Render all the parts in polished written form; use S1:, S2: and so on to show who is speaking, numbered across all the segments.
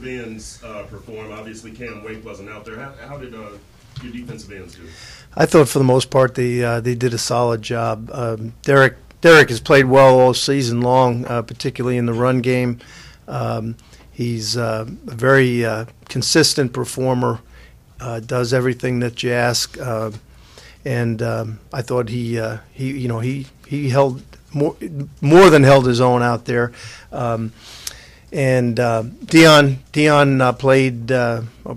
S1: ends perform? Obviously, Cam Wake wasn't out there. How did your defensive ends do?
S2: I thought for the most part they did a solid job. Derek has played well all season long, particularly in the run game. He's a very consistent performer. Does everything that you ask, and I thought he held more than held his own out there. And Dion played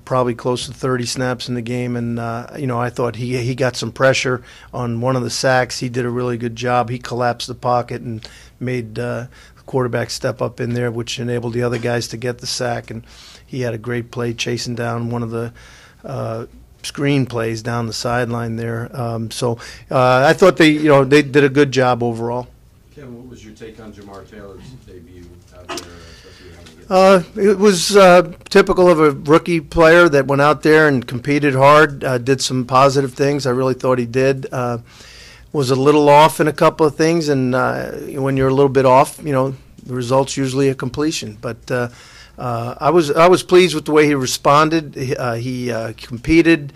S2: probably close to 30 snaps in the game, and I thought he got some pressure on one of the sacks. He did a really good job. He collapsed the pocket and made the quarterback step up in there, which enabled the other guys to get the sack. And he had a great play chasing down one of the screen plays down the sideline there. So I thought they did a good job overall.
S3: Kevin, what was your take on Jamar Taylor's debut out there?
S2: It was typical of a rookie player that went out there and competed hard, did some positive things. I really thought he did. Was a little off in a couple of things, and when you're a little bit off, the result's usually a completion. But I was pleased with the way he responded. He competed.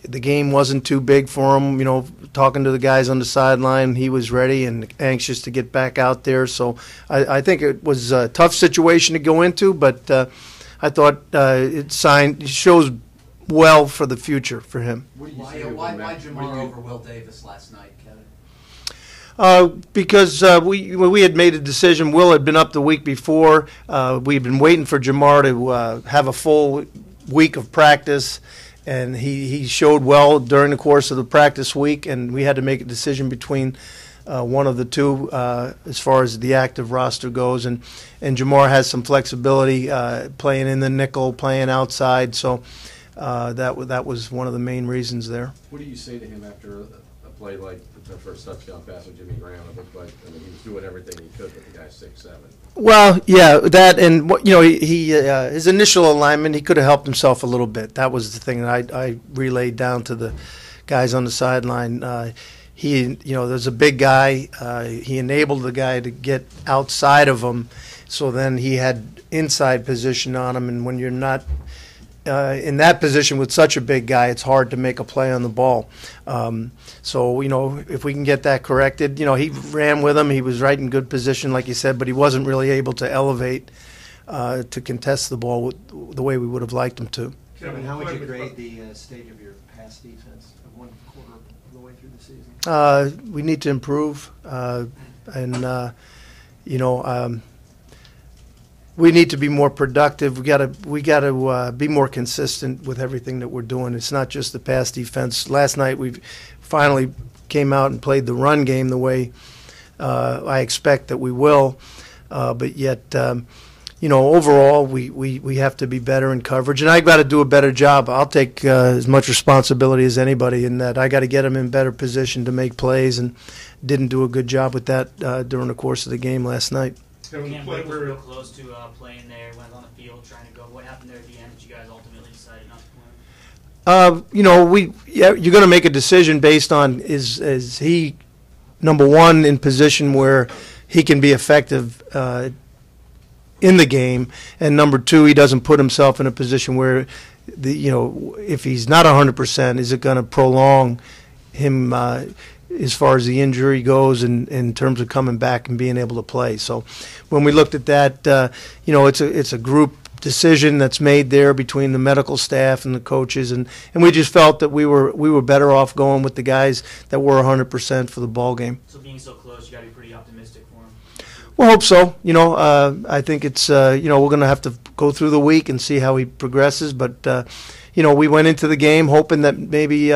S2: The game wasn't too big for him, talking to the guys on the sideline. He was ready and anxious to get back out there. So I think it was a tough situation to go into, but I thought it shows well for the future for him.
S4: Why Jamar over Will Davis last night, Kevin?
S2: Because we had made a decision. Will had been up the week before. We'd been waiting for Jamar to have a full week of practice. And he showed well during the course of the practice week, and we had to make a decision between one of the two as far as the active roster goes. And Jamar has some flexibility playing in the nickel, playing outside, so that was one of the main reasons there.
S3: What do you say to him after a play like the first touchdown pass of Jimmy Graham? It looked like he was doing everything he could, but the guy's 6'7".
S2: Well, yeah, that, and he his initial alignment, he could have helped himself a little bit. That was the thing that I relayed down to the guys on the sideline. There's a big guy. He enabled the guy to get outside of him, so then he had inside position on him. And when you're not in that position with such a big guy, it's hard to make a play on the ball. So if we can get that corrected, he ran with him. He was right in good position, like you said, but he wasn't really able to elevate to contest the ball the way we would have liked him to.
S4: Kevin, how would you grade the state of your pass defense of 1 quarter of the way through the season?
S2: We need to improve, we need to be more productive. We got to be more consistent with everything that we're doing. It's not just the pass defense. Last night we finally came out and played the run game the way I expect that we will. But yet, overall we have to be better in coverage, and I got to do a better job. I'll take as much responsibility as anybody in that. I got to get them in better position to make plays, and didn't do a good job with that during the course of the game last night.
S5: Cam Wake was real close to playing there, went on the field trying to go. What happened there at the end that you guys ultimately decided not to play?
S2: You're going to make a decision based on is he, number one, in position where he can be effective in the game, and number two, he doesn't put himself in a position where if he's not 100%, is it going to prolong him as far as the injury goes and in terms of coming back and being able to play. So when we looked at that, it's a group decision that's made there between the medical staff and the coaches, and we just felt that we were better off going with the guys that were 100% for the ball game.
S5: So being so close, you got to be pretty optimistic for him.
S2: Well, hope so. I think it's we're going to have to go through the week and see how he progresses, but we went into the game hoping that maybe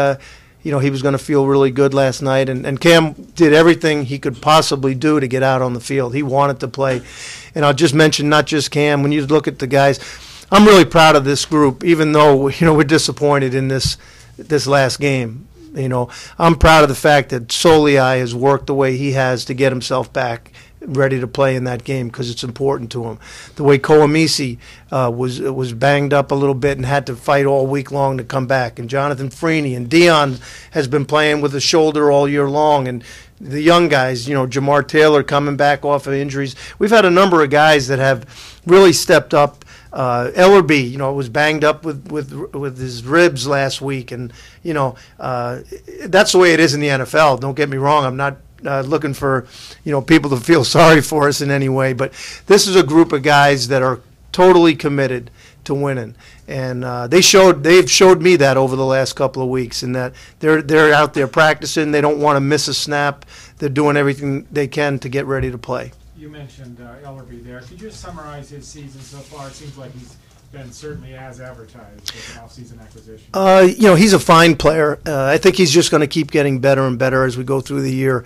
S2: he was going to feel really good last night, and Cam did everything he could possibly do to get out on the field. He wanted to play. And I'll just mention, not just Cam, when you look at the guys, I'm really proud of this group, even though we're disappointed in this last game. I'm proud of the fact that Soliai has worked the way he has to get himself back ready to play in that game because it's important to him. The way Koamisi was banged up a little bit and had to fight all week long to come back, and Jonathan Freeney and Dion has been playing with a shoulder all year long, and the young guys, Jamar Taylor coming back off of injuries. We've had a number of guys that have really stepped up. Ellerby, was banged up with his ribs last week, and that's the way it is in the NFL. Don't get me wrong. I'm not looking for people to feel sorry for us in any way, but this is a group of guys that are totally committed to winning, and they've showed me that over the last couple of weeks, and that they're out there practicing. They don't want to miss a snap. They're doing everything they can to get ready to play.
S6: You mentioned Ellerby there. Could you just summarize his season so far? It seems like he's been certainly as advertised as an off-season acquisition.
S2: He's a fine player. I think he's just going to keep getting better and better as we go through the year.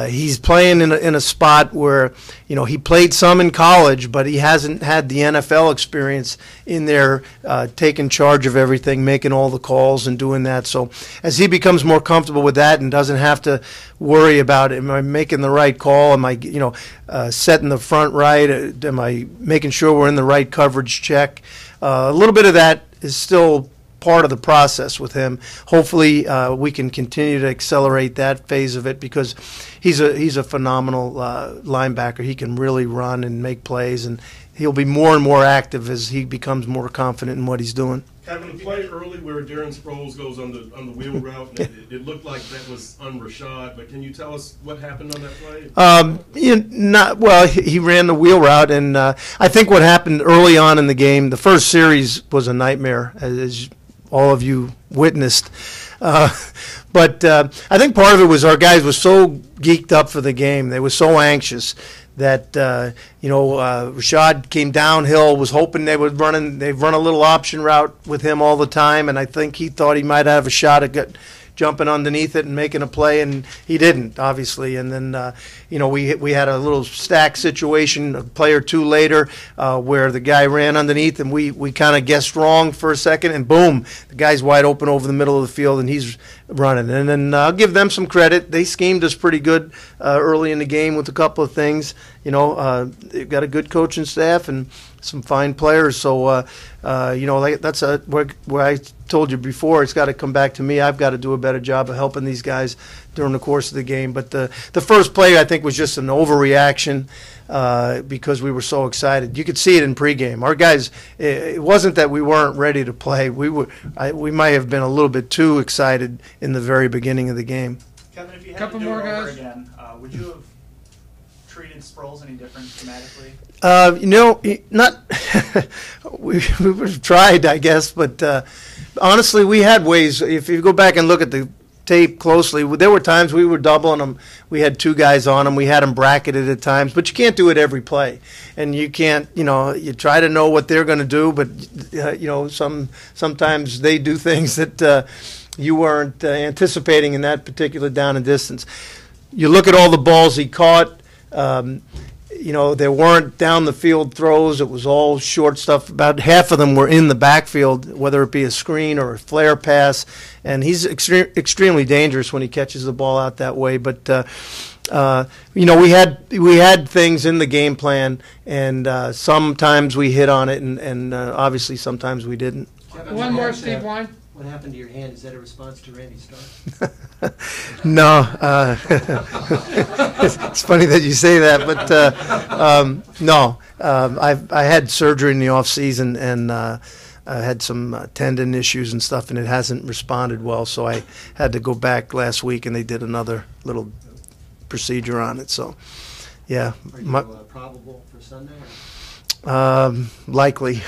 S2: He's playing in a spot where, he played some in college, but he hasn't had the NFL experience in there, taking charge of everything, making all the calls and doing that. So as he becomes more comfortable with that and doesn't have to worry about, am I making the right call? Am I, setting the front right? Am I making sure we're in the right coverage check? A little bit of that is still part of the process with him. Hopefully, we can continue to accelerate that phase of it because he's a phenomenal linebacker. He can really run and make plays, and he'll be more and more active as he becomes more confident in what he's doing.
S1: Having a play early where Darren Sproles goes on the wheel route, it looked like that was on Rashad, but can you tell us what happened on that play?
S2: He ran the wheel route, and I think what happened early on in the game, the first series was a nightmare, as all of you witnessed. But I think part of it was our guys were so geeked up for the game. They were so anxious that, Rashad came downhill, was hoping they'd run a little option route with him all the time, and I think he thought he might have a shot at jumping underneath it and making a play, and he didn't, obviously. And then, we had a little stack situation a play or two later where the guy ran underneath, and we kind of guessed wrong for a second, and boom, the guy's wide open over the middle of the field, and he's running. And then I'll give them some credit. They schemed us pretty good early in the game with a couple of things. They've got a good coaching staff and some fine players. So, that's where I told you before, it's got to come back to me. I've got to do a better job of helping these guys during the course of the game. But the first play, I think, was just an overreaction because we were so excited. You could see it in pregame. Our guys, it wasn't that we weren't ready to play. We might have been a little bit too excited in the very beginning of the game.
S5: Kevin, if you had
S6: Couple
S5: to do
S6: more
S5: it over
S6: guys.
S5: again, would you have treated Sproles any different schematically?
S2: Not we would have tried, I guess, but honestly, we had ways. If you go back and look at the tape closely, there were times we were doubling them. We had two guys on them. We had them bracketed at times, but you can't do it every play, and you can't. You try to know what they're going to do, but sometimes they do things that you weren't anticipating in that particular down and distance. You look at all the balls he caught. There weren't down the field throws. It was all short stuff. About half of them were in the backfield, whether it be a screen or a flare pass. And he's extremely dangerous when he catches the ball out that way. But we had things in the game plan, and sometimes we hit on it, and obviously sometimes we didn't.
S6: One more, Steve Wine.
S4: What happened to your hand? Is that a response to Randy Starr?
S2: No. It's funny that you say that, but no. I had surgery in the off season, and I had some tendon issues and stuff, and it hasn't responded well, so I had to go back last week, and they did another little procedure on it. So, yeah.
S4: Are you probable for Sunday?
S2: Likely.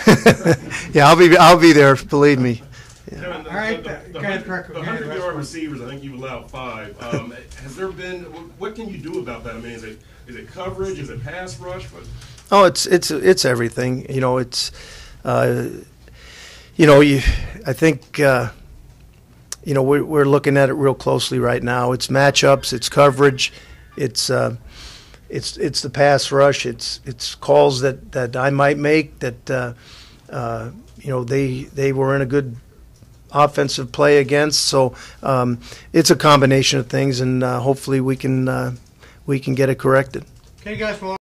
S2: Yeah, I'll be there. Believe me.
S1: Kevin,
S6: All right,
S1: the
S6: go ahead, Kirk.
S1: 100-yard receivers, I think you've allowed 5. Has there been? What can you do about that? I mean, is it coverage? Is it pass rush?
S2: Oh, it's everything. I think we're looking at it real closely right now. It's matchups, it's coverage, it's the pass rush, it's calls that I might make that they were in a good offensive play against. So it's a combination of things, and hopefully we can get it corrected.
S7: Thank you guys for